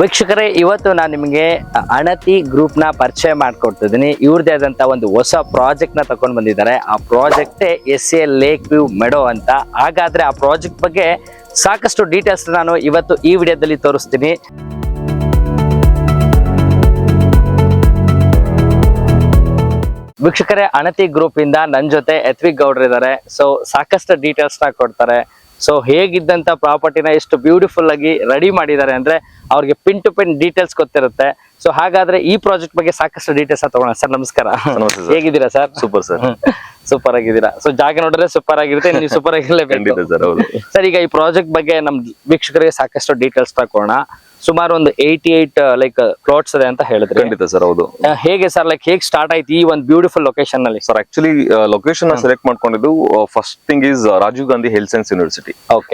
ವೀಕ್ಷಕರೇ, ಇವತ್ತು ನಾನು ನಿಮಗೆ ಅಣತಿ ಗ್ರೂಪ್ನ ಪರಿಚಯ ಮಾಡಿಕೊಡ್ತಿದ್ದೀನಿ. ಇವ್ರದೇ ಆದಂಥ ಒಂದು ಹೊಸ ಪ್ರಾಜೆಕ್ಟ್ನ ತಗೊಂಡು ಬಂದಿದ್ದಾರೆ. ಆ ಪ್ರಾಜೆಕ್ಟೇ SA ಲೇಕ್ ವ್ಯೂ ಮೆಡೋ ಅಂತ. ಹಾಗಾದರೆ ಆ ಪ್ರಾಜೆಕ್ಟ್ ಬಗ್ಗೆ ಸಾಕಷ್ಟು ಡೀಟೇಲ್ಸ್ ನಾನು ಇವತ್ತು ಈ ವಿಡಿಯೋದಲ್ಲಿ ತೋರಿಸ್ತೀನಿ. ವೀಕ್ಷಕರೇ, ಅಣತಿ ಗ್ರೂಪ್ ಇಂದ ನನ್ನ ಜೊತೆ ಯತ್ವಿಕ್ ಗೌಡ್ರು ಇದ್ದಾರೆ. ಸೊ ಸಾಕಷ್ಟು ಡೀಟೇಲ್ಸ್ನ ಕೊಡ್ತಾರೆ. ಸೊ ಹೇಗಿದ್ದಂತ ಪ್ರಾಪರ್ಟಿನ ಎಷ್ಟು ಬ್ಯೂಟಿಫುಲ್ ಆಗಿ ರೆಡಿ ಮಾಡಿದ್ದಾರೆ ಅಂದ್ರೆ ಅವ್ರಿಗೆ ಪಿನ್ ಟು ಪಿನ್ ಡೀಟೇಲ್ಸ್ ಗೊತ್ತಿರುತ್ತೆ. ಸೊ ಹಾಗಾದ್ರೆ ಈ ಪ್ರಾಜೆಕ್ಟ್ ಬಗ್ಗೆ ಸಾಕಷ್ಟು ಡೀಟೇಲ್ಸ್ ತಗೋಣ. ಸರ್ ನಮಸ್ಕಾರ, ಹೇಗಿದ್ದೀರಾ ಸರ್? ಸೂಪರ್ ಸರ್, ಸೂಪರ್ ಆಗಿದ್ದೀರಾ. ಸೊ ಜಾಗ ನೋಡಿದ್ರೆ ಸೂಪರ್ ಆಗಿರುತ್ತೆ, ನೀವು ಸೂಪರ್ ಆಗಿರ್ಲೇಬೇಕು ಸರ್. ಈಗ ಈ ಪ್ರಾಜೆಕ್ಟ್ ಬಗ್ಗೆ ನಮ್ ವೀಕ್ಷಕರಿಗೆ ಸಾಕಷ್ಟು ಡೀಟೇಲ್ಸ್ ತಗೋಣ. ಸುಮಾರು ಒಂದು 88 ಲೈಕ್ ಪ್ಲಾಟ್ಸ್ ಇದೆ ಅಂತ ಹೇಳಿದ್ರೆ. ಖಂಡಿತ ಸರ್, ಹೌದು. ಹೇಗೆ ಸರ್, ಲೈಕ್ ಹೇಗೆ ಸ್ಟಾರ್ಟ್ ಆಯ್ತು ಈ ಒಂದು ಬ್ಯೂಟಿಫುಲ್ ಲೊಕೇಶನ್ ನಲ್ಲಿ? ಸರ್ ಆಕ್ಚುಲಿ ಲೊಕೇಶನ್ ಸೆಲೆಕ್ಟ್ ಮಾಡ್ಕೊಂಡಿದ್ದು first thing is Rajiv Gandhi health science university.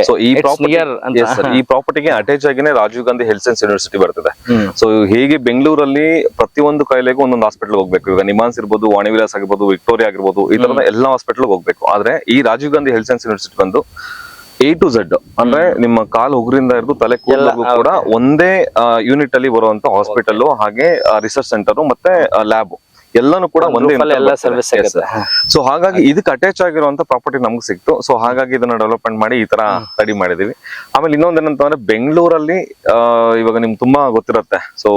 So ಈ ಪ್ರಾಪರ್ಟಿಗೆ ಅಟ್ಯಾಚ್ ಆಗಿನೇ Rajiv Gandhi health science university ಬರ್ತದೆ. ಸೊ ಹೇಗೆ ಬೆಂಗಳೂರಲ್ಲಿ ಪ್ರತಿಯೊಂದು ಕಾಯಿಲೆಗೂ ಒಂದೊಂದು ಹಾಸ್ಪಿಟಲ್ ಹೋಗ್ಬೇಕು. ಈಗ ನಿಮಾನ್ಸ್ ಇರ್ಬೋದು, ವಾಣಿವಿಲಾಸ್ ಆಗಿರ್ಬೋದು, ವಿಕ್ಟೋರಿಯಾ ಆಗಿರ್ಬೋದು, ಈ ತರದ ಎಲ್ಲಾ ಹಾಸ್ಪಿಟಲ್ ಹೋಗ್ಬೇಕು. ಆದ್ರೆ ಈ Rajiv Gandhi health science university ಬಂದು A to Z ಅಂದ್ರೆ ನಿಮ್ಮ ಕಾಲ್ ಉಗುರಿಂದ ಹಿಡಿದು ತಲೆ ಕೂದಲಿಗೂ ಕೂಡ ಒಂದೇ ಯೂನಿಟ್ ಅಲ್ಲಿ ಬರುವಂತ ಹಾಸ್ಪಿಟಲ್, ಹಾಗೆ ರಿಸರ್ಚ್ ಸೆಂಟರ್ ಮತ್ತೆ ಲ್ಯಾಬ್ ಎಲ್ಲಾನು ಕೂಡ ಒಂದೇ ಸರ್ವಿಸ್ ಸಿಗುತ್ತೆ. ಸೊ ಹಾಗಾಗಿ ಇದಕ್ಕೆ ಅಟ್ಯಾಚ್ ಆಗಿರುವಂತ ಪ್ರಾಪರ್ಟಿ ನಮ್ಗೆ ಸಿಕ್ತು. ಸೊ ಹಾಗಾಗಿ ಇದನ್ನ ಡೆವಲಪ್ಮೆಂಟ್ ಮಾಡಿ ಈ ತರ ರೆಡಿ ಮಾಡಿದೀವಿ. ಆಮೇಲೆ ಇನ್ನೊಂದೇನಂತಂದ್ರೆ ಬೆಂಗಳೂರಲ್ಲಿ ಇವಾಗ ನಿಮ್ಗೆ ತುಂಬಾ ಗೊತ್ತಿರುತ್ತೆ. ಸೊ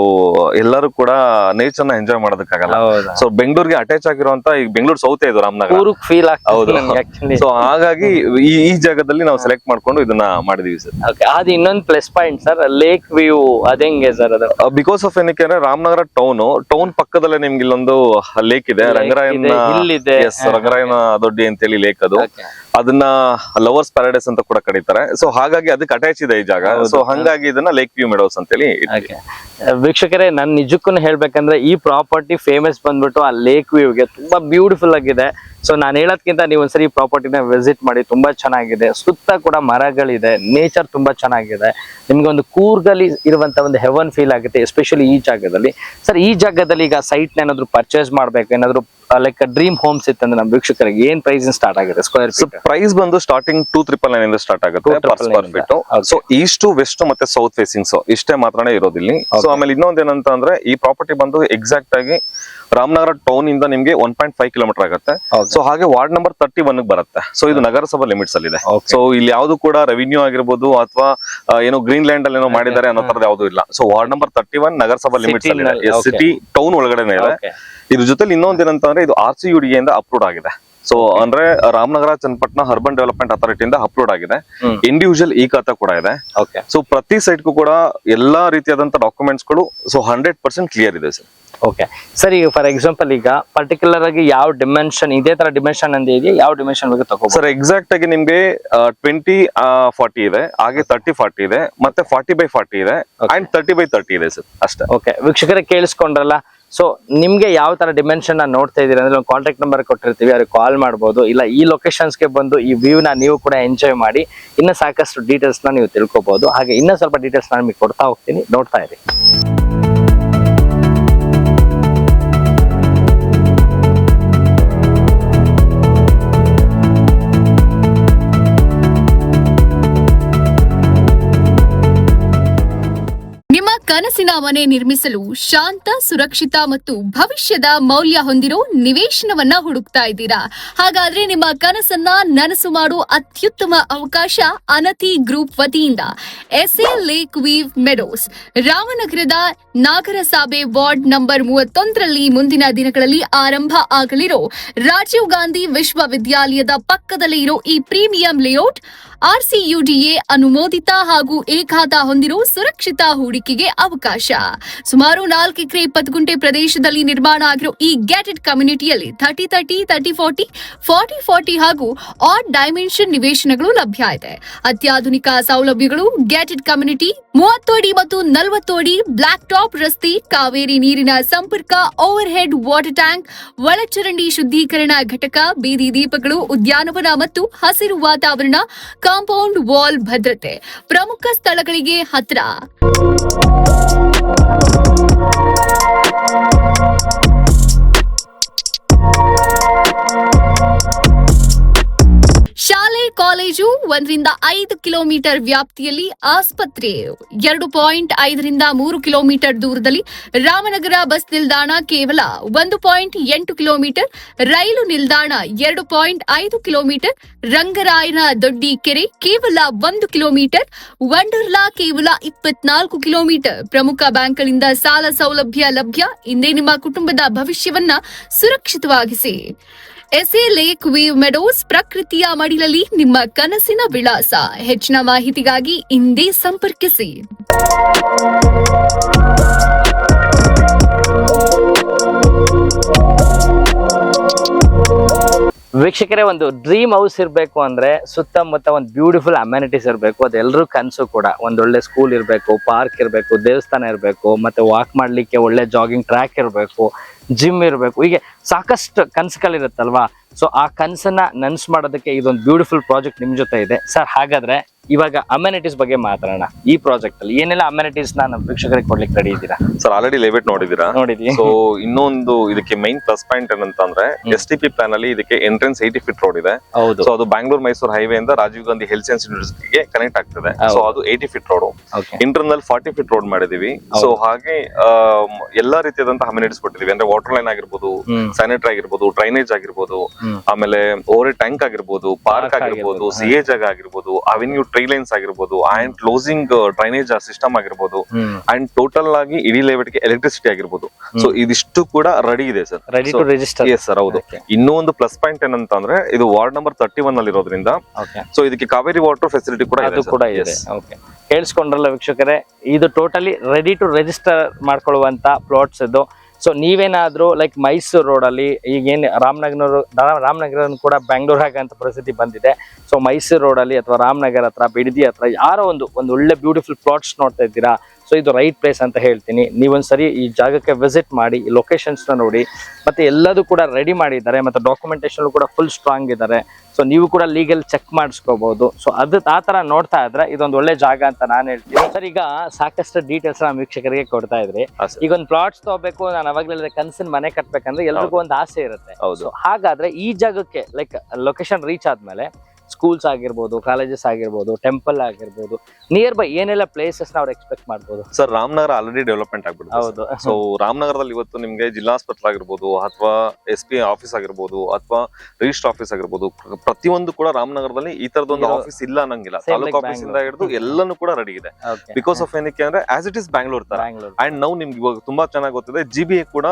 ಎಲ್ಲರೂ ಕೂಡ ನೇಚರ್ ನ ಎಂಜಾಯ್ ಮಾಡೋದಕ್ಕಾಗಲ್ಲ. ಸೊ ಬೆಂಗಳೂರಿಗೆ ಅಟ್ಯಾಚ್ ಆಗಿರುವಂತ ಈಗ ಬೆಂಗಳೂರು ಸೌತ್ ಇದು ರಾಮನಗರ ಫೀಲ್ ಹೌದು. ಸೊ ಹಾಗಾಗಿ ಈ ಜಾಗದಲ್ಲಿ ನಾವು ಸೆಲೆಕ್ಟ್ ಮಾಡ್ಕೊಂಡು ಇದನ್ನ ಮಾಡಿದೀವಿ ಸರ್. ಅದು ಇನ್ನೊಂದು plus point sir, lake view ಅದೇಂಗೆ ಸರ್ ಅದು? ಬಿಕಾಸ್ ಆಫ್ ಏನಕ್ಕೆ ಅಂದ್ರೆ ರಾಮನಗರ ಟೌನ್ ಪಕ್ಕದಲ್ಲೇ ನಿಮ್ಗೆ ಇಲ್ಲೊಂದು ಲೇಕ್ ಇದೆ, ರಂಗರಾಯನ ದೊಡ್ಡಿ ಅಂತೇಳಿ ಲೇಕ್. ಅದು ಅದನ್ನ ಲವರ್ಸ್ ಪ್ಯಾರಡೈಸ್ ಅಂತ ಕೂಡ ಕರೀತಾರೆ. ಸೊ ಹಾಗಾಗಿ ಅದಕ್ಕೆ ಅಟ್ಯಾಚ್ ಇದೆ ಈ ಜಾಗ. ಸೊ ಹಂಗಾಗಿ ಇದನ್ನ ಲೇಕ್ ವ್ಯೂ ಮೆಡೋಸ್ ಅಂತೇಳಿ. ವೀಕ್ಷಕರೇ, ನನ್ ನಿಜಕ್ಕೂ ಹೇಳ್ಬೇಕಂದ್ರೆ ಈ ಪ್ರಾಪರ್ಟಿ ಫೇಮಸ್ ಬಂದ್ಬಿಟ್ಟು ಆ ಲೇಕ್ ವ್ಯೂಗೆ ತುಂಬಾ ಬ್ಯೂಟಿಫುಲ್ ಆಗಿದೆ. ಸೊ ನಾನು ಹೇಳೋದ್ಕಿಂತ ನೀವು ಒಂದ್ಸರಿ ಈ ಪ್ರಾಪರ್ಟಿನ ವಿಸಿಟ್ ಮಾಡಿ, ತುಂಬಾ ಚೆನ್ನಾಗಿದೆ. ಸುತ್ತ ಕೂಡ ಮರಗಳಿದೆ, ನೇಚರ್ ತುಂಬಾ ಚೆನ್ನಾಗಿದೆ. ನಿಮ್ಗೆ ಒಂದು ಕೂರ್ಗಲ್ಲಿ ಇರುವಂತ ಒಂದು ಹೆವನ್ ಫೀಲ್ ಆಗುತ್ತೆ, ಎಸ್ಪೆಷಲಿ ಈ ಜಾಗದಲ್ಲಿ. ಸರ್ ಈ ಜಾಗದಲ್ಲಿ ಈಗ ಸೈಟ್ ನ ಏನಾದ್ರು ಪರ್ಚೇಸ್ ಮಾಡ್ಬೇಕು, ಏನಾದ್ರು ಲೈಕ್ ಡ್ರೀಮ್ ಹೋಮ್ಸ್ ಇತ್ತಂದ್ರೆ ನಮ್ಮ ವೀಕ್ಷಕರಿಗೆ ಏನ್ ಪ್ರೈಸ್ ಸ್ಟಾರ್ಟ್ ಆಗಿದೆ? ಸ್ಕ್ವೇರ್ ಫೀಟ್ ಪ್ರೈಸ್ ಬಂದು ಸ್ಟಾರ್ಟಿಂಗ್ 2,999 ಇಂದ ಸ್ಟಾರ್ಟ್ ಆಗುತ್ತೆ per square feet. So east west ಮತ್ತೆ ಸೌತ್ ಫೇಸಿಂಗ್, ಸೊ ಇಷ್ಟೇ ಮಾತ್ರನೇ ಇರೋದಿಲ್ಲ. ಸೊ ಆಮೇಲೆ ಇನ್ನೊಂದೇನಂತ ಅಂದ್ರೆ ಈ ಪ್ರಾಪರ್ಟಿ ಬಂದು ಎಕ್ಸಾಕ್ಟ್ ಆಗಿ ರಾಮನಗರ ಟೌನ್ ಇಂದ ನಿಮ್ಗೆ 1.5 ಕಿಲೋಮೀಟರ್ ಆಗುತ್ತೆ. ಸೊ ಹಾಗೆ ವಾರ್ಡ್ ನಂಬರ್ 31 ಬರುತ್ತೆ. ಸೊ ಇದು ನಗರಸಭಾ ಲಿಮಿಟ್ಸ್ ಅಲ್ಲಿ ಇದೆ. ಸೊ ಇಲ್ಲಿ ಯಾವ್ದು ಕೂಡ ರೆವಿನ್ಯೂ ಆಗಿರ್ಬೋದು ಅಥವಾ ಏನೋ ಗ್ರೀನ್ ಲ್ಯಾಂಡ್ ಅಲ್ಲಿ ಏನೋ ಮಾಡಿದ್ದಾರೆ ಅನ್ನೋ ತರದ್ ಯಾವ್ದು ಇಲ್ಲ. ಸೊ ವಾರ್ಡ್ ನಂಬರ್ 31 ನಗರಸಭಾ ಲಿಮಿಟ್ಸ್ ಅಲ್ಲಿ ಇದೆ, ಸಿಟಿ ಟೌನ್ ಒಳಗಡೆನೆ ಇದೆ. ಇದ್ರ ಜೊತೆಲಿ ಇನ್ನೊಂದೇನಂತಂದ್ರೆ ಇದು RCUDA ಇಂದ ಅಪ್ರೂವ್ಡ್ ಆಗಿದೆ. ಸೊ ಅಂದ್ರೆ Ramanagara Channapatna urban development authority ಇಂದ ಅಪ್ರೂವ್ಡ್ ಆಗಿದೆ. ಇಂಡಿವಿಜುವಲ್ ಈ ಖಾತಾ ಕೂಡ ಇದೆ. ಸೊ ಪ್ರತಿ ಸೈಟ್ಗೂ ಕೂಡ ಎಲ್ಲಾ ರೀತಿಯಾದಂತ ಡಾಕ್ಯುಮೆಂಟ್ಸ್ ಗಳು 100% ಕ್ಲಿಯರ್ ಇದೆ ಸರ್. ಓಕೆ ಸರ್, ಈಗ ಫಾರ್ ಎಕ್ಸಾಂಪಲ್ ಈಗ ಪರ್ಟಿಕ್ಯುಲರ್ ಆಗಿ ಯಾವ ಡಿಮೆನ್ಷನ್, ಇದೇ ತರ ಡಿಮೆನ್ಷನ್ ಅಂತ ಇದೆಯಾ? ಯಾವ ಡಿಮೆನ್ಷನ್ ಬಗ್ಗೆ ತಗೋ ಸರ್? ಎಕ್ಸಾಕ್ಟ್ ಆಗಿ ನಿಮ್ಗೆ 20/40 ಇದೆ, ಹಾಗೆ 30/40 ಇದೆ, ಮತ್ತೆ 40/40 ಇದೆ, ಅಂಡ್ 30/30 ಇದೆ ಸರ್, ಅಷ್ಟೇ. ಓಕೆ ವೀಕ್ಷಕರೇ, ಕೇಳಿಸ್ಕೊಂಡ್ರಲ್ಲ. ಸೊ ನಿಮ್ಗೆ ಯಾವ ತರ ಡಿಮೆನ್ಷನ್ ನೋಡ್ತಾ ಇದೀರಿ ಅಂದ್ರೆ ಕಾಂಟ್ಯಾಕ್ಟ್ ನಂಬರ್ ಕೊಟ್ಟಿರ್ತೀವಿ, ಅವ್ರಿಗೆ ಕಾಲ್ ಮಾಡ್ಬೋದು. ಇಲ್ಲ ಈ ಲೊಕೇಶನ್ಸ್ಗೆ ಬಂದು ಈ ವ್ಯೂ ನ ನೀವು ಕೂಡ ಎಂಜಾಯ್ ಮಾಡಿ ಇನ್ನ ಸಾಕಷ್ಟು ಡೀಟೇಲ್ಸ್ ನ ನೀವು ತಿಳ್ಕೊಬಹುದು. ಹಾಗೆ ಇನ್ನ ಸ್ವಲ್ಪ ಡೀಟೇಲ್ಸ್ ನಾನು ನಿಮಗೆ ಕೊಡ್ತಾ ಹೋಗ್ತೀನಿ, ನೋಡ್ತಾ ಇರಿ. ಕನಸಿನ ಮನೆ ನಿರ್ಮಿಸಲು ಶಾಂತ, ಸುರಕ್ಷಿತ ಮತ್ತು ಭವಿಷ್ಯದ ಮೌಲ್ಯ ಹೊಂದಿರೋ ನಿವೇಶನವನ್ನ ಹುಡುಕ್ತಾ ಇದ್ದೀರಾ? ಹಾಗಾದ್ರೆ ನಿಮ್ಮ ಕನಸನ್ನ ನನಸು ಮಾಡುವ ಅತ್ಯುತ್ತಮ ಅವಕಾಶ ಅಣತಿ ಗ್ರೂಪ್ ವತಿಯಿಂದ SA ಲೇಕ್ ವ್ಯೂ ಮೆಡೋಸ್ ರಾಮನಗರದ ನಾಗರಸಾಬೆ ವಾರ್ಡ್ ನಂಬರ್ 31ರಲ್ಲಿ ಮುಂದಿನ ದಿನಗಳಲ್ಲಿ ಆರಂಭ ಆಗಲಿರೋ ರಾಜೀವ್ ಗಾಂಧಿ ವಿಶ್ವವಿದ್ಯಾಲಯದ ಪಕ್ಕದಲ್ಲೇ ಇರೋ ಈ ಪ್ರೀಮಿಯಂ ಲೇಔಟ್ RCUDA ಅನುಮೋದಿತ ಹಾಗೂ ಏಕಾದ ಹೊಂದಿರೋ ಸುರಕ್ಷಿತ ಹೂಡಿಕೆಗೆ ಅವಕಾಶ. ಸುಮಾರು 4 ಎಕರೆ 20 ಗುಂಟೆ ಪ್ರದೇಶದಲ್ಲಿ ನಿರ್ಮಾಣ ಆಗಿರೋ ಈ ಗ್ಯಾಟೆಡ್ ಕಮ್ಯುನಿಟಿಯಲ್ಲಿ 30/30, 30/40, 40/40 ಹಾಗೂ ಆಡ್ ಡೈಮೆನ್ಷನ್ ನಿವೇಶನಗಳು ಲಭ್ಯ ಇದೆ. ಅತ್ಯಾಧುನಿಕ ಸೌಲಭ್ಯಗಳು ಗ್ಯಾಟೆಡ್ ಕಮ್ಯುನಿಟಿ, 30 ಅಡಿ ಮತ್ತು 40 ಅಡಿ ಬ್ಲಾಕ್ ಟಾಪ್ ರಸ್ತೆ, ಕಾವೇರಿ ನೀರಿನ ಸಂಪರ್ಕ, ಓವರ್ ಹೆಡ್ ವಾಟರ್ ಟ್ಯಾಂಕ್, ಒಳಚರಂಡಿ ಶುದ್ಧೀಕರಣ ಘಟಕ, ಬೀದಿ ದೀಪಗಳು, ಉದ್ಯಾನವನ ಮತ್ತು ಹಸಿರು ವಾತಾವರಣ, ಕಾಂಪೌಂಡ್ ವಾಲ್ ಭದ್ರತೆ, ಪ್ರಮುಖ ಸ್ಥಳಗಳಿಗೆ ಹತ್ರ. ಶಾಲೆ, ಕಾಲೇಜು, 1ರಿಂದ 5 ಕಿಲೋಮೀಟರ್ ವ್ಯಾಪ್ತಿಯಲ್ಲಿ ಆಸ್ಪತ್ರೆ, 2.5 ರಿಂದ 3 ಕಿಲೋಮೀಟರ್ ದೂರದಲ್ಲಿ ರಾಮನಗರ ಬಸ್ ನಿಲ್ದಾಣ ಕೇವಲ 1.8 ಕಿಲೋಮೀಟರ್, ರೈಲು ನಿಲ್ದಾಣ 2.5 ಕಿಲೋಮೀಟರ್, ರಂಗರಾಯನ ದೊಡ್ಡಿ ಕೆರೆ ಕೇವಲ 1 ಕಿಲೋಮೀಟರ್, ವಂಡರ್ಲಾ ಕೇವಲ 24 ಕಿಲೋಮೀಟರ್. ಪ್ರಮುಖ ಬ್ಯಾಂಕ್ಗಳಿಂದ ಸಾಲ ಸೌಲಭ್ಯ ಲಭ್ಯ. ಇಂದೇ ನಿಮ್ಮ ಕುಟುಂಬದ ಭವಿಷ್ಯವನ್ನ ಸುರಕ್ಷಿತವಾಗಿಸಿ. ಎಸ್ಎ ಲೇಕ್ ವ್ಯೂ ಮೆಡೋಸ್, ಪ್ರಕೃತಿಯ ಮಡಿಲಲ್ಲಿ ನಿಮ್ಮ ಕನಸಿನ ವಿಳಾಸ. ಹೆಚ್ಚಿನ ಮಾಹಿತಿಗಾಗಿ ಇಂದೇ ಸಂಪರ್ಕಿಸಿ. ವೀಕ್ಷಕರೇ, ಒಂದು ಡ್ರೀಮ್ ಹೌಸ್ ಇರಬೇಕು ಅಂದ್ರೆ ಸುತ್ತಮುತ್ತ ಒಂದು ಬ್ಯೂಟಿಫುಲ್ ಅಮ್ಯಾನಿಟೀಸ್ ಇರಬೇಕು. ಅದೆಲ್ಲರೂ ಕನಸು ಕೂಡ. ಒಂದೊಳ್ಳೆ ಸ್ಕೂಲ್ ಇರಬೇಕು, ಪಾರ್ಕ್ ಇರಬೇಕು, ದೇವಸ್ಥಾನ ಇರಬೇಕು, ಮತ್ತೆ ವಾಕ್ ಮಾಡ್ಲಿಕ್ಕೆ ಒಳ್ಳೆ ಜಾಗಿಂಗ್ ಟ್ರ್ಯಾಕ್ ಇರಬೇಕು, ಜಿಮ್ ಇರಬೇಕು. ಹೀಗೆ ಸಾಕಷ್ಟು ಕನಸುಗಳಿರುತ್ತಲ್ವಾ. ಸೊ ಆ ಕನಸನ್ನ ನನಸು ಮಾಡೋದಕ್ಕೆ ಇದೊಂದು ಬ್ಯೂಟಿಫುಲ್ ಪ್ರಾಜೆಕ್ಟ್ ನಿಮ್ ಜೊತೆ ಇದೆ ಸರ್. ಹಾಗಾದ್ರೆ ಇವಾಗ ಅಮ್ಯಾನಿಟೀಸ್ ಬಗ್ಗೆ ಮಾತಾಡೋಣ. ಈ ಪ್ರಾಜೆಕ್ಟ್ ಅಲ್ಲಿ ಏನೆಲ್ಲ ಅಮ್ಯಾನಿಟೀಸ್ ನಮ್ಮ ವೀಕ್ಷಕರಿಗೆ ಕೊಡ್ಲಿಕ್ಕೆ ರೆಡಿ ಇದ್ದೀರಾ ಸರ್? Already layout ನೋಡಿದೀರಾ? ನೋಡಿದ್ವಿ. ಸೊ ಇನ್ನೊಂದು ಇದಕ್ಕೆ ಮೈನ್ ಪ್ಲಸ್ ಪಾಯಿಂಟ್ ಏನಂತಂದ್ರೆ STP ಪ್ಲಾನ್ ಅಲ್ಲಿ ಇದಕ್ಕೆ ಎಂಟ್ರೆನ್ಸ್ 80 ಫೀಟ್ ರೋಡ್ ಇದೆ. ಹೌದು. ಸೊ ಅದು ಬ್ಯಾಂಗ್ಳೂರ್ ಮೈಸೂರು ಹೈವೇ ಇಂದ ರಾಜೀವ್ ಗಾಂಧಿ ಹೆಲ್ತ್ ಸೈನ್ಸ್ ಯೂನಿವರ್ಸಿಟಿಗೆ ಕನೆಕ್ಟ್ ಆಗ್ತದೆ. ಸೊ ಅದು 80 feet road. Internal 40 feet road ಮಾಡಿದೀವಿ. ಸೊ ಹಾಗೆ ಎಲ್ಲಾ ರೀತಿಯಾದಂತಹ ಅಮ್ಯಾನಿಟೀಸ್ ಕೊಟ್ಟಿದೀವಿ. ಅಂದ್ರೆ ವಾಟರ್ ಲೈನ್ ಆಗಿರ್ಬೋದು, ಸ್ಯಾನಿಟರಿ ಆಗಿರ್ಬೋದು, ಡ್ರೈನೇಜ್ ಆಗಿರ್ಬೋದು, ಆಮೇಲೆ ಓವರ್ ಟ್ಯಾಂಕ್ ಆಗಿರ್ಬೋದು, ಪಾರ್ಕ್ ಆಗಿರ್ಬೋದು, ಸಿಎ ಜಾಗ ಆಗಿರ್ಬೋದು, ಅವೆನ್ಯೂ ಟ್ರೈ ಲೈನ್ಸ್ ಆಗಿರ್ಬೋದು, ಅಂಡ್ ಕ್ಲೋಸಿಂಗ್ ಡ್ರೈನೇಜ್ ಸಿಸ್ಟಮ್ ಆಗಿರ್ಬೋದು, ಅಂಡ್ ಟೋಟಲ್ ಆಗಿ ಇಡೀ ಲೇಔಟ್ ಗೆ ಎಲೆಕ್ಟ್ರಿಸಿಟಿ ಆಗಿರ್ಬೋದು. ಸೊ ಇದಿಷ್ಟು ಕೂಡ ರೆಡಿ ಇದೆ sir. Ready to register. Yes sir, ಹೌದು. ಇನ್ನೂ ಒಂದು ಪ್ಲಸ್ ಪಾಯಿಂಟ್ ಏನಂತಂದ್ರೆ ಇದು ವಾರ್ಡ್ ನಂಬರ್ 31 ಅಲ್ಲಿ ಇರೋದ್ರಿಂದ ಸೊ ಇದಕ್ಕೆ ಕಾವೇರಿ ವಾಟರ್ ಫೆಸಿಲಿಟಿ ಕೂಡ ಇದೆ. ಕೇಳಿಸ್ಕೊಂಡ್ರಲ್ಲ ವೀಕ್ಷಕರೇ, ಇದು ಟೋಟಲಿ ರೆಡಿ ಟು ರಿಜಿಸ್ಟರ್ ಮಾಡ್ಕೊಳ್ಳುವಂತ ಪ್ಲಾಟ್ಸ್ ಇದು. ಸೊ ನೀವೇನಾದ್ರೂ ಲೈಕ್ ಮೈಸೂರು ರೋಡ್ ಅಲ್ಲಿ ಈಗೇನು ರಾಮನಗರ ಕೂಡ ಬೆಂಗಳೂರು ಆಗಂತ ಪರಿಸ್ಥಿತಿ ಬಂದಿದೆ. ಸೊ ಮೈಸೂರು ರೋಡ್ ಅಲ್ಲಿ ಅಥವಾ ರಾಮನಗರ ಹತ್ರ, ಬಿಡದಿ ಹತ್ರ ಯಾರೋ ಒಂದು ಒಳ್ಳೆ ಬ್ಯೂಟಿಫುಲ್ ಪ್ಲಾಟ್ಸ್ ನೋಡ್ತಾ ಇದ್ದೀರಾ. ಸೊ ಇದು ರೈಟ್ ಪ್ಲೇಸ್ ಅಂತ ಹೇಳ್ತೀನಿ. ನೀವೊಂದ್ಸರಿ ಈ ಜಾಗಕ್ಕೆ ವಿಸಿಟ್ ಮಾಡಿ, ಈ ಲೊಕೇಶನ್ಸ್ ನ ನೋಡಿ. ಮತ್ತೆ ಎಲ್ಲದೂ ಕೂಡ ರೆಡಿ ಮಾಡಿದ್ದಾರೆ, ಮತ್ತೆ ಡಾಕ್ಯುಮೆಂಟೇಶನ್ ಕೂಡ ಫುಲ್ ಸ್ಟ್ರಾಂಗ್ ಇದ್ದಾರೆ. ಸೊ ನೀವು ಕೂಡ ಲೀಗಲ್ ಚೆಕ್ ಮಾಡಿಸ್ಕೋಬಹುದು. ಸೊ ಆ ತರ ನೋಡ್ತಾ ಇದ್ರೆ ಇದೊಂದು ಒಳ್ಳೆ ಜಾಗ ಅಂತ ನಾನು ಹೇಳ್ತೀನಿ ಸರ್. ಈಗ ಸಾಕಷ್ಟು ಡೀಟೇಲ್ಸ್ ನಮ್ಮ ವೀಕ್ಷಕರಿಗೆ ಕೊಡ್ತಾ ಇದ್ರಿ. ಈಗ ಒಂದು ಪ್ಲಾಟ್ಸ್ ತಗೋಬೇಕು, ನಾನು ಅವಾಗಲೇ ಕನಸಿನ ಮನೆ ಕಟ್ಬೇಕಂದ್ರೆ ಎಲ್ರಿಗೂ ಒಂದು ಆಸೆ ಇರುತ್ತೆ. ಹಾಗಾದ್ರೆ ಈ ಜಾಗಕ್ಕೆ ಲೈಕ್ ಲೊಕೇಶನ್ ರೀಚ್ ಆದ್ಮೇಲೆ ಸ್ಕೂಲ್ಸ್ ಆಗಿರ್ಬೋದು, ಕಾಲೇಜಸ್ ಆಗಿರ್ಬೋದು, ಟೆಂಪಲ್ ಆಗಿರ್ಬೋದು, ನಿಯರ್ ಬೈ ಏನೆಲ್ಲ ಪ್ಲೇಸಸ್ ನಾವು ಎಕ್ಸ್ಪೆಕ್ಟ್ ಮಾಡ್ಬೋದು ಸರ್? ರಾಮನಗರ ಆಲ್ರೆಡಿ ಡೆವಲಪ್ಮೆಂಟ್ ಆಗ್ಬಿಡುತ್ತೆ. ಹೌದು. ಸೊ ರಾಮನಗರದಲ್ಲಿ ಇವತ್ತು ನಿಮ್ಗೆ ಜಿಲ್ಲಾ ಆಸ್ಪತ್ರೆ ಆಗಿರ್ಬೋದು, ಅಥವಾ SP ಆಫೀಸ್ ಆಗಿರ್ಬೋದು, ಅಥವಾ ರಿಜಿಸ್ಟರ್ ಆಫೀಸ್ ಆಗಿರ್ಬೋದು, ಪ್ರತಿಯೊಂದು ಕೂಡ ರಾಮನಗರದಲ್ಲಿ ಈ ತರದೊಂದು ಆಫೀಸ್ ಇಲ್ಲ ಅನ್ನಂಗಿಲ್ಲ. ತಾಲೂಕು ಆಫೀಸ್ ಇಂದ ಹಿಡಿದು ಎಲ್ಲಾನು ಕೂಡ ರೆಡಿ ಇದೆ. ಬಿಕಾಸ್ ಆಫ್ ಏನಕ್ಕೆ ಅಂದ್ರೆ ಆಸ್ ಇಟ್ ಇಸ್ ಬ್ಯಾಂಗ್ಳೂರ್ ತರ. ಅಂಡ್ ನಾವು ನಿಮ್ಗೆ ಇವಾಗ ತುಂಬಾ ಚೆನ್ನಾಗಿ ಗೊತ್ತಿದೆ, GBA ಕೂಡ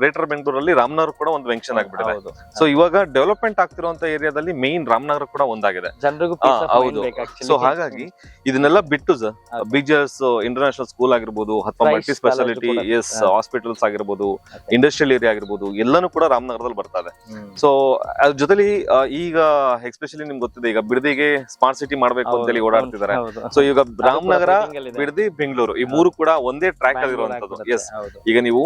ಗ್ರೇಟರ್ ಬೆಂಗಳೂರಲ್ಲಿ ರಾಮನಗರ ಕೂಡ ಒಂದು ಮೆನ್ಷನ್ ಆಗ್ಬಿಟ್ಟಿದೆ. ಸೊ ಇವಾಗ ಡೆವಲಪ್ಮೆಂಟ್ ಆಗ್ತಿರುವಂತ ಏರಿಯಾದಲ್ಲಿ ಮೇನ್ ರಾಮನಗರ ಕೂಡ ಒಂದಾಗಿದೆ. ಜನರಿಗೂ. ಸೊ ಹಾಗಾಗಿ ಇದನ್ನೆಲ್ಲ ಬಿಟ್ಟು ಸರ್, BGS ಇಂಟರ್ನ್ಯಾಷನಲ್ ಸ್ಕೂಲ್ ಆಗಿರ್ಬೋದು, ಅಥವಾ ಮಲ್ಟಿ ಸ್ಪೆಷಾಲಿಟಿ ಹಾಸ್ಪಿಟಲ್ಸ್ ಆಗಿರ್ಬೋದು, ಇಂಡಸ್ಟ್ರಿಯಲ್ ಏರಿಯಾ ಆಗಿರ್ಬೋದು, ಎಲ್ಲಾನು ಕೂಡ ರಾಮನಗರದಲ್ಲಿ ಬರ್ತಾ ಇದೆ. ಸೊ ಅದ್ರ ಜೊತೆಲಿ ಈಗ ಎಸ್ಪೆಷಲಿ ನಿಮ್ಗೆ ಗೊತ್ತಿದೆ, ಈಗ ಬಿಡದಿಗೆ ಸ್ಮಾರ್ಟ್ ಸಿಟಿ ಮಾಡ್ಬೇಕು ಅಂತ ಹೇಳಿ ಓಡಾಡ್ತಿದ್ದಾರೆ. ಸೊ ಈಗ ರಾಮನಗರ, ಬಿಡದಿ, ಬೆಂಗಳೂರು ಈ ಮೂರು ಕೂಡ ಒಂದೇ ಟ್ರ್ಯಾಕ್ ಆಗಿರುವಂತದ್ದು. ಎಸ್, ಈಗ ನೀವು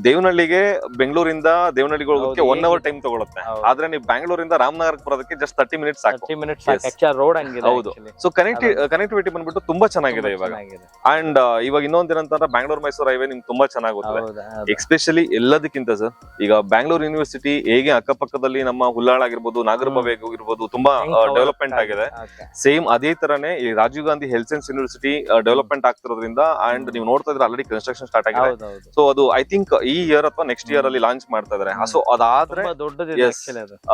ದೇವನಹಳ್ಳಿಗೆ ಬೆಂಗಳೂರಿಂದ ದೇವನಹಳ್ಳಿಗೆ ಹೋಗೋಕೆ 1 ಅವರ್ ಟೈಮ್ ತಗೊಳುತ್ತೆ. ಆದ್ರೆ ನೀವು ಬ್ಯಾಂಗ್ಳೂರಿಂದ ರಾಮನಗರಕ್ಕೆ ಬರೋದಕ್ಕೆ ಜಸ್ಟ್ 30 ಮಿನಿಟ್ಸ್ ಸಾಕು. ಹೌದು. ಸೊ ಕನೆಕ್ಟಿವಿಟಿ ಬಂದ್ಬಿಟ್ಟು ತುಂಬಾ ಚೆನ್ನಾಗಿದೆ ಇವಾಗ. ಅಂಡ್ ಇವಾಗ ಇನ್ನೊಂದೇನಂತಂದ್ರೆ ಬ್ಯಾಂಗ್ಳೂರ್ ಮೈಸೂರು ಹೈವೇ ನಿಮ್ಗೆ ತುಂಬಾ ಚೆನ್ನಾಗಿ ಗೊತ್ತಿದೆ. ಎಸ್ಪೆಷಲಿ ಎಲ್ಲದಕ್ಕಿಂತ ಸರ್, ಈಗ ಬ್ಯಾಂಗ್ಳೂರ್ ಯೂನಿವರ್ಸಿಟಿ ಹೇಗೆ ಅಕ್ಕಪಕ್ಕದಲ್ಲಿ ನಮ್ಮ ಹುಲ್ಲಾಳ್ ಆಗಿರ್ಬೋದು, ನಾಗರಬಾವಿ ಆಗಿರ್ಬೋದು ತುಂಬಾ ಡೆವಲಪ್ಮೆಂಟ್ ಆಗಿದೆ. ಸೇಮ್ ಅದೇ ತರನೇ ಈ Rajiv Gandhi health science university development ಆಗ್ತಿರೋದ್ರಿಂದ, ಅಂಡ್ ನೀವು ನೋಡ್ತಾ ಇದ್ರೆ ಆಲ್ರೆಡಿ ಕನ್ಸ್ಟ್ರಕ್ಷನ್ ಸ್ಟಾರ್ಟ್ ಆಗಿದೆ. ಸೊ ಅದು ಐ ಥಿಂಕ್ ಈ ಇಯರ್ ಅಥವಾ ನೆಕ್ಸ್ಟ್ ಇಯರ್ ಅಲ್ಲಿ ಲಾಂಚ್ ಮಾಡ್ತಾ ಇದಾರೆ. ಸೊ ಅದಾದ್ರೆ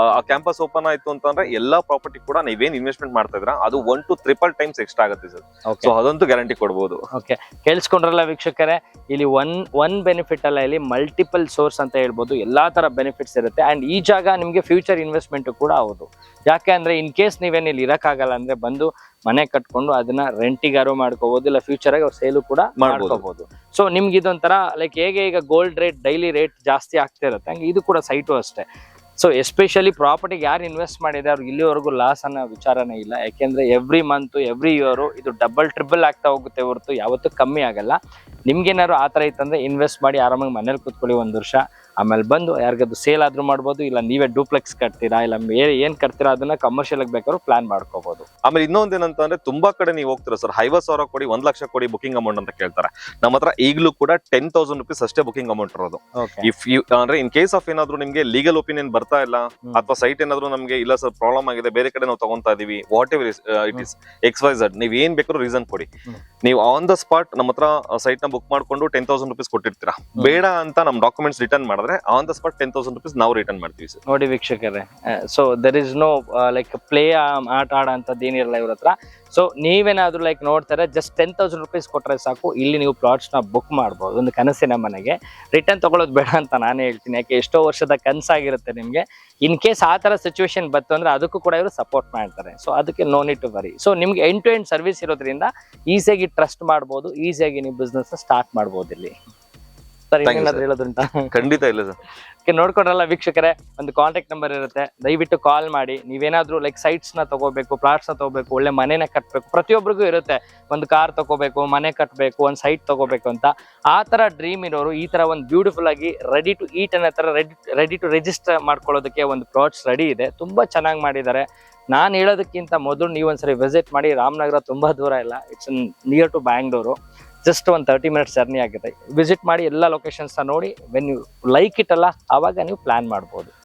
ಆ ಕ್ಯಾಂಪಸ್ ಓಪನ್ ಆಯ್ತು ಅಂತಂದ್ರೆ ಎಲ್ಲಾ ಪ್ರಾಪರ್ಟಿ ಕೂಡ ನೀವೇನ್ ಇನ್ವೆಸ್ಟ್ಮೆಂಟ್ ಮಾಡ್ತಾ ಇದ್ರ ಅದು 1 to 3 ಟೈಮ್ಸ್ ಎಕ್ಸ್ಟ್ರಾ ಆಗುತ್ತೆ ಸರ್. ಸೊ ಅದಂತೂ ಗ್ಯಾರಂಟಿ ಕೊಡಬಹುದು. ಓಕೆ, ಕೇಳಿಸ್ಕೊಂಡ್ರಲ್ಲ ವೀಕ್ಷಕರೇ, ಇಲ್ಲಿ ಒನ್ ಬೆನಿಫಿಟ್ ಅಲ್ಲ, ಇಲ್ಲಿ ಮಲ್ಟಿಪಲ್ ಸೋರ್ಸ್ ಅಂತ ಹೇಳ್ಬೋದು. ಎಲ್ಲಾ ತರ ಬೆನಿಫಿಟ್ಸ್ ಇರುತ್ತೆ. ಅಂಡ್ ಈ ಜಾಗ ನಿಮ್ಗೆ ಫ್ಯೂಚರ್ ಇನ್ವೆಸ್ಟ್ಮೆಂಟ್ ಕೂಡ ಹೌದು. ಯಾಕೆ ಅಂದ್ರೆ ಇನ್ ಕೇಸ್ ನೀವೇನು ಇಲ್ಲಿ ಇರಕ್ಕಾಗಲ್ಲ ಅಂದ್ರೆ ಬಂದು ಮನೆ ಕಟ್ಕೊಂಡು ಅದನ್ನ ರೆಂಟಿಗಾರು ಮಾಡ್ಕೋಬಹುದು, ಇಲ್ಲ ಫ್ಯೂಚರ್ ಆಗಿ ಅವ್ರು ಸೇಲು ಕೂಡ ಮಾಡ್ಕೋಬಹುದು. ಸೊ ನಿಮ್ಗೆ ಇದೊಂಥರ ಲೈಕ್ ಹೇಗೆ ಈಗ ಗೋಲ್ಡ್ ರೇಟ್ ಡೈಲಿ ರೇಟ್ ಜಾಸ್ತಿ ಆಗ್ತಾ ಇರುತ್ತೆ, ಹಂಗೆ ಇದು ಕೂಡ ಸೈಟು ಅಷ್ಟೇ. ಸೊ ಎಸ್ಪೆಷಲಿ ಪ್ರಾಪರ್ಟಿಗೆ ಯಾರು ಇನ್ವೆಸ್ಟ್ ಮಾಡಿದೆ ಅವ್ರಿಗೆ ಇಲ್ಲಿವರೆಗೂ ಲಾಸ್ ಅನ್ನೋ ವಿಚಾರನೇ ಇಲ್ಲ. ಯಾಕೆಂದ್ರೆ ಎವ್ರಿ ಮಂತ್ ಎವ್ರಿ ಇಯರ್ ಇದು ಡಬಲ್ ಟ್ರಿಬಲ್ ಆಗ್ತಾ ಹೋಗುತ್ತೆ ಹೊರತು ಯಾವತ್ತೂ ಕಮ್ಮಿ ಆಗಲ್ಲ. ನಿಮ್ಗೇನಾದ್ರು ಆ ಥರ ಇತ್ತಂದ್ರೆ ಇನ್ವೆಸ್ಟ್ ಮಾಡಿ ಆರಾಮಾಗಿ ಮನೇಲಿ ಕೂತ್ಕೊಳ್ಳಿ 1 ವರ್ಷ, ಆಮೇಲೆ ಬಂದು ಯಾರಿಗಾದ್ರು ಸೇಲ್ ಆದ್ರೂ ಮಾಡ್ಬೋದು, ಇಲ್ಲ ನೀವೇ ಡೂಪ್ಲೆಕ್ಸ್ ಕಟ್ತೀರಾ, ಇಲ್ಲ ಬೇರೆ ಏನ್ ಕಟ್ತೀರಾ ಅದನ್ನ ಕಮರ್ಷಿಯಲ್ ಆಗಿ ಬೇಕಾದ್ರೂ ಪ್ಲಾನ್ ಮಾಡ್ಕೋಬಹುದು. ಆಮೇಲೆ ಇನ್ನೊಂದೇನಂತ ಅಂದ್ರೆ ತುಂಬಾ ಕಡೆ ನೀವು ಹೋಗ್ತೀರಾ ಸರ್, 50,000 ಕೊಡಿ 1 ಲಕ್ಷ ಕೊಡಿ ಬುಕಿಂಗ್ ಅಮೌಂಟ್ ಅಂತ ಕೇಳ್ತಾರೆ. ನಮ್ಮ ಹತ್ರ ಈಗಲೂ ಕೂಡ 10,000 rupees ಅಷ್ಟೇ ಬುಕಿಂಗ್ ಅಮೌಂಟ್ ಇರೋದು. ಇಫ್ ಯು ಅಂದ್ರೆ ಇನ್ ಕೇಸ್ ಆಫ್ ಏನಾದ್ರು ನಿಮ್ಗೆ ಲೀಗಲ್ ಒಪಿನಿಯನ್ ಬರ್ತಾ ಇಲ್ಲ ಅಥವಾ ಸೈಟ್ ಏನಾದ್ರು ನಮ್ಗೆ ಇಲ್ಲ ಸರ್ ಪ್ರಾಬ್ಲಮ್ ಆಗಿದೆ, ಬೇರೆ ಕಡೆ ನಾವು ತಗೊಂತಾ ಇದೀವಿ, what ever it is XYZ, ನೀವ್ ಏನ್ ಬೇಕಾದ್ರೂ ರೀಸನ್ ಕೊಡಿ, ನೀವು ಆನ್ ದ ಸ್ಪಾಟ್ ನಮ್ಮ ಹತ್ರ ಸೈಟ್ ನ ಬುಕ್ ಮಾಡ್ಕೊಂಡು 10,000 rupees ಕೊಟ್ಟಿರ್ತೀರಾ. ಬೇಡ ಅಂತ ನಮ್ ಡಾಕ್ಯುಮೆಂಟ್ಸ್ ರಿಟರ್ನ್ ಮಾಡಿದ್ರೆ ಆನ್ ದ ಸ್ಪಾಟ್ 10,000 rupees ನಾವು ರಿಟರ್ನ್ ಮಾಡ್ತೀವಿ ಸರ್. ನೋಡಿ ವೀಕ್ಷಕರೇ, so there is no like play ಆಟ ಅಂತದ್ದು ಏನಿರಲ್ಲ ಇವ್ರ ಹತ್ರ. ಸೊ ನೀವೇನಾದ್ರೂ ಲೈಕ್ ನೋಡ್ತಾರೆ ಜಸ್ಟ್ 10,000 rupees ಕೊಟ್ರೆ ಸಾಕು, ಇಲ್ಲಿ ನೀವು ಪ್ಲಾಟ್ಸ್ ನ ಬುಕ್ ಮಾಡ್ಬೋದು ಒಂದು ಕನಸಿನ ಮನೆಗೆ. ರಿಟರ್ನ್ ತಗೊಳ್ಳೋದು ಬೇಡ ಅಂತ ನಾನೇ ಹೇಳ್ತೀನಿ, ಯಾಕೆ ಎಷ್ಟೋ ವರ್ಷದ ಕನಸಾಗಿರುತ್ತೆ ನಿಮ್ಗೆ. ಇನ್ ಕೇಸ್ ಆ ತರ ಸಿಚುವೇಶನ್ ಬಂತು ಅಂದ್ರೆ ಅದಕ್ಕೂ ಕೂಡ ಇವರು ಸಪೋರ್ಟ್ ಮಾಡ್ತಾರೆ. ಸೊ ಅದಕ್ಕೆ no need to worry. So ನಿಮ್ಗೆ ಎಂಡ್ ಟು ಎಂಡ್ ಸರ್ವಿಸ್ ಇರೋದ್ರಿಂದ ಈಸಿಯಾಗಿ ಟ್ರಸ್ಟ್ ಮಾಡ್ಬೋದು, ಈಸಿಯಾಗಿ ನೀವು ಬಿಸ್ನೆಸ್ ಸ್ಟಾರ್ಟ್ ಮಾಡ್ಬೋದು ಇಲ್ಲಿ. ಸರ್ ಏನಾದ್ರು ಹೇಳೋದುಂಟಾ? ಖಂಡಿತ ಇಲ್ಲ ಸರ್. ನೋಡ್ಕೊಂಡ್ರಲ್ಲ ವೀಕ್ಷಕರೇ, ಒಂದು ಕಾಂಟ್ಯಾಕ್ಟ್ ನಂಬರ್ ಇರುತ್ತೆ, ದಯವಿಟ್ಟು ಕಾಲ್ ಮಾಡಿ. ನೀವೇನಾದ್ರೂ ಲೈಕ್ ಸೈಟ್ಸ್ ನ ತಗೋಬೇಕು, ಪ್ಲಾಟ್ಸ್ ನ ತಗೋಬೇಕು, ಒಳ್ಳೆ ಮನೆನ ಕಟ್ಟಬೇಕು, ಪ್ರತಿಯೊಬ್ಬರಿಗೂ ಇರುತ್ತೆ ಒಂದು ಕಾರ್ ತಗೋಬೇಕು, ಮನೆ ಕಟ್ಟಬೇಕು, ಒಂದು ಸೈಟ್ ತಗೋಬೇಕು ಅಂತ. ಆ ತರ ಡ್ರೀಮ್ ಇರೋರು ಈ ತರ ಒಂದು ಬ್ಯೂಟಿಫುಲ್ ಆಗಿ ರೆಡಿ ಟು ಈಟ್ ಅನ್ನೋ ತರ ರೆಡಿ ಟು ರಿಜಿಸ್ಟರ್ ಮಾಡ್ಕೊಳ್ಳೋದಕ್ಕೆ ಒಂದು ಪ್ಲಾಟ್ಸ್ ರೆಡಿ ಇದೆ. ತುಂಬಾ ಚೆನ್ನಾಗಿ ಮಾಡಿದ್ದಾರೆ. ನಾನು ಹೇಳೋದಕ್ಕಿಂತ ಮೊದಲು ನೀವು ಒಂದ್ಸರಿ ವಿಸಿಟ್ ಮಾಡಿ. ರಾಮನಗರ ತುಂಬಾ ದೂರ ಇಲ್ಲ, it's near to Bangalore, just ಒಂದು 30 minutes ಜರ್ನಿ ಆಗುತ್ತೆ. ವಿಸಿಟ್ ಮಾಡಿ ಎಲ್ಲ ಲೊಕೇಶನ್ಸ್ ನೋಡಿ, ವೆನ್ ಯು ಲೈಕ್ ಇಟ್ ಅಲ್ಲ ಆವಾಗ ನೀವು ಪ್ಲಾನ್ ಮಾಡ್ಬೋದು.